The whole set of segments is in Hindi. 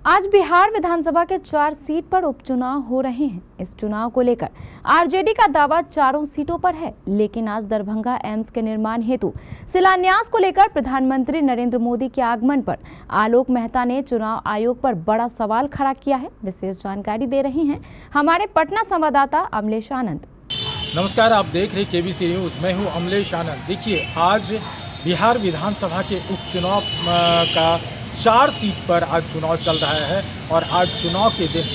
आज बिहार विधानसभा के 4 सीट पर उपचुनाव हो रहे हैं। इस चुनाव को लेकर आरजेडी का दावा चारों सीटों पर है, लेकिन आज दरभंगा एम्स के निर्माण हेतु शिलान्यास को लेकर प्रधानमंत्री नरेंद्र मोदी के आगमन पर आलोक मेहता ने चुनाव आयोग पर बड़ा सवाल खड़ा किया है। विशेष जानकारी दे रही हैं हमारे पटना संवाददाता अमलेश आनंद। नमस्कार, आप देख रहे केबीसी न्यूज़। मैं हूं अमलेश आनंद। देखिए, आज बिहार विधानसभा के उपचुनाव का 4 सीट पर आज चुनाव चल रहा है और आज चुनाव के दिन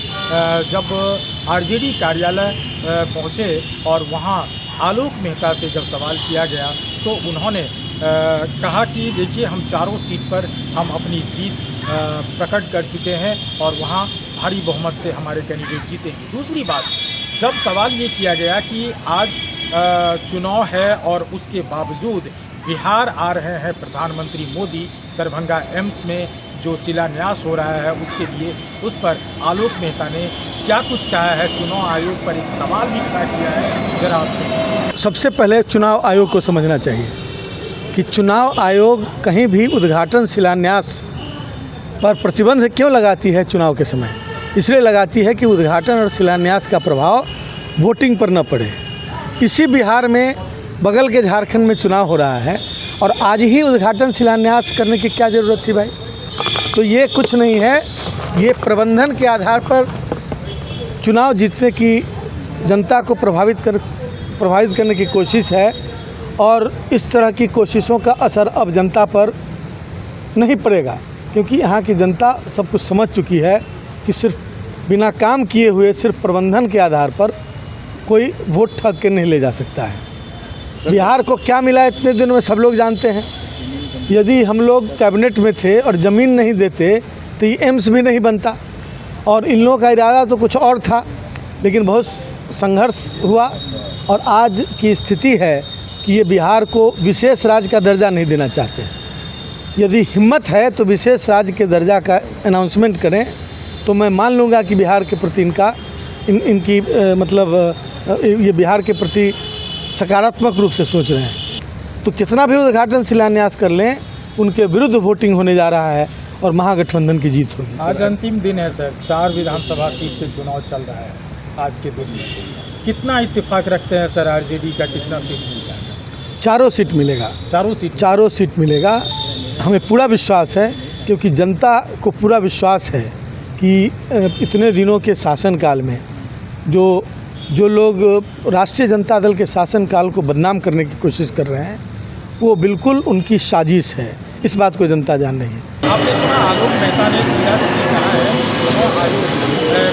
जब आरजेडी कार्यालय पहुंचे और वहां आलोक मेहता से जब सवाल किया गया तो उन्होंने कहा कि देखिए, हम चारों सीट पर हम अपनी जीत प्रकट कर चुके हैं और वहां भारी बहुमत से हमारे कैंडिडेट जीतेंगे। दूसरी बात, जब सवाल ये किया गया कि आज चुनाव है और उसके बावजूद बिहार आ रहे हैं प्रधानमंत्री मोदी, दरभंगा एम्स में जो शिलान्यास हो रहा है उसके लिए, उस पर आलोक मेहता ने क्या कुछ कहा है, चुनाव आयोग पर एक सवाल भी खड़ा किया है। जरा आपसे सबसे पहले चुनाव आयोग को समझना चाहिए कि चुनाव आयोग कहीं भी उद्घाटन शिलान्यास पर प्रतिबंध क्यों लगाती है। चुनाव के समय इसलिए लगाती है कि उद्घाटन और शिलान्यास का प्रभाव वोटिंग पर न पड़े। इसी बिहार में बगल के झारखंड में चुनाव हो रहा है और आज ही उद्घाटन शिलान्यास करने की क्या ज़रूरत थी भाई। तो ये कुछ नहीं है, ये प्रबंधन के आधार पर चुनाव जीतने की जनता को प्रभावित करने की कोशिश है और इस तरह की कोशिशों का असर अब जनता पर नहीं पड़ेगा, क्योंकि यहाँ की जनता सब कुछ समझ चुकी है कि सिर्फ बिना काम किए हुए सिर्फ प्रबंधन के आधार पर कोई वोट ठग के नहीं ले जा सकता है। बिहार को क्या मिला इतने दिनों में सब लोग जानते हैं। यदि हम लोग कैबिनेट में थे और ज़मीन नहीं देते तो ये एम्स भी नहीं बनता और इन लोगों का इरादा तो कुछ और था, लेकिन बहुत संघर्ष हुआ और आज की स्थिति है कि ये बिहार को विशेष राज्य का दर्जा नहीं देना चाहते। यदि हिम्मत है तो विशेष राज्य के दर्जा का अनाउंसमेंट करें तो मैं मान लूँगा कि बिहार के प्रति इनकी ये बिहार के प्रति सकारात्मक रूप से सोच रहे हैं। तो कितना भी उद्घाटन शिलान्यास कर लें, उनके विरुद्ध वोटिंग होने जा रहा है और महागठबंधन की जीत होगी। आज अंतिम दिन है सर, 4 विधानसभा सीट पे चुनाव चल रहा है आज के दिन में। कितना इत्तेफाक रखते हैं सर, आरजेडी का कितना सीट मिलेगा? चारों सीट मिलेगा। चारों सीट मिलेगा, हमें पूरा विश्वास है, क्योंकि जनता को पूरा विश्वास है कि इतने दिनों के शासनकाल में जो लोग राष्ट्रीय जनता दल के शासनकाल को बदनाम करने की कोशिश कर रहे हैं, वो बिल्कुल उनकी साजिश है। इस बात को जनता जान रही है। आपने सुना, आलोक मेहता ने सीधा कहा है कि चुनाव आयोग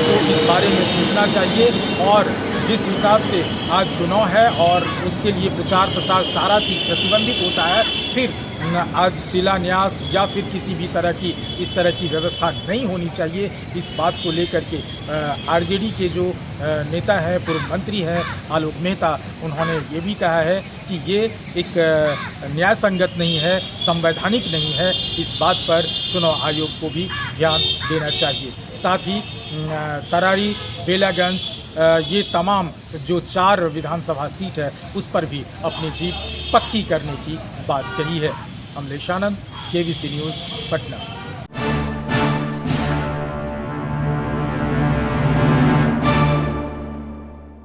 को इस बारे में सोचना चाहिए और जिस हिसाब से आज चुनाव है और उसके लिए प्रचार प्रसार सारा चीज़ प्रतिबंधित होता है, फिर आज शिलान्यास या फिर किसी भी तरह की इस तरह की व्यवस्था नहीं होनी चाहिए। इस बात को लेकर के आरजेडी के जो नेता हैं, पूर्व मंत्री हैं आलोक मेहता, उन्होंने ये भी कहा है कि ये एक न्याय संगत नहीं है, संवैधानिक नहीं है। इस बात पर चुनाव आयोग को भी ध्यान देना चाहिए। साथ ही तरारी, बेलागंज, ये तमाम जो 4 विधानसभा सीट है उस पर भी अपनी जीत पक्की करने की बात कही है। अमलेश आनंद, केबीसी न्यूज़, पटना।